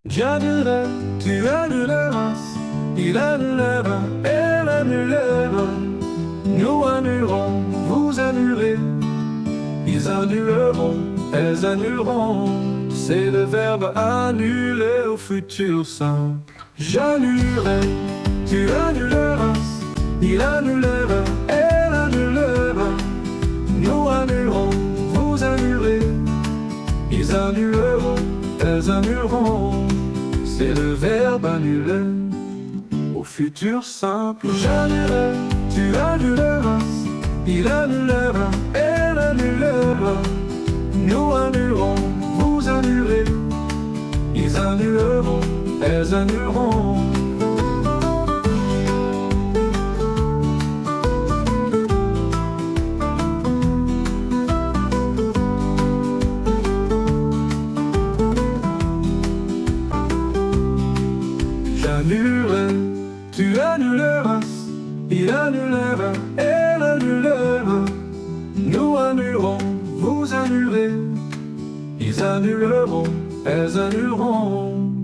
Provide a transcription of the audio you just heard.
J'annulerai, tu annuleras, il annulera, elle annulera. Nous annulerons, vous annulez, ils annuleront, elles annuleront. C'est le verbe annuler au futur simple. J'annulerai, tu annuleras, il annulera, elle annulera. Nous annulerons, vous annulez, ils annuleront, elles annuleront. C'est le verbe annuler au futur simple. J'annulerai, tu annuleras, il annulera, elle annulera. Nous annulerons, vous annulez, ils annuleront, elles annuleront. J'annulerai, tu annuleras, il annulera, elle annulera. Nous annulerons, vous annulez, ils annuleront, elles annuleront.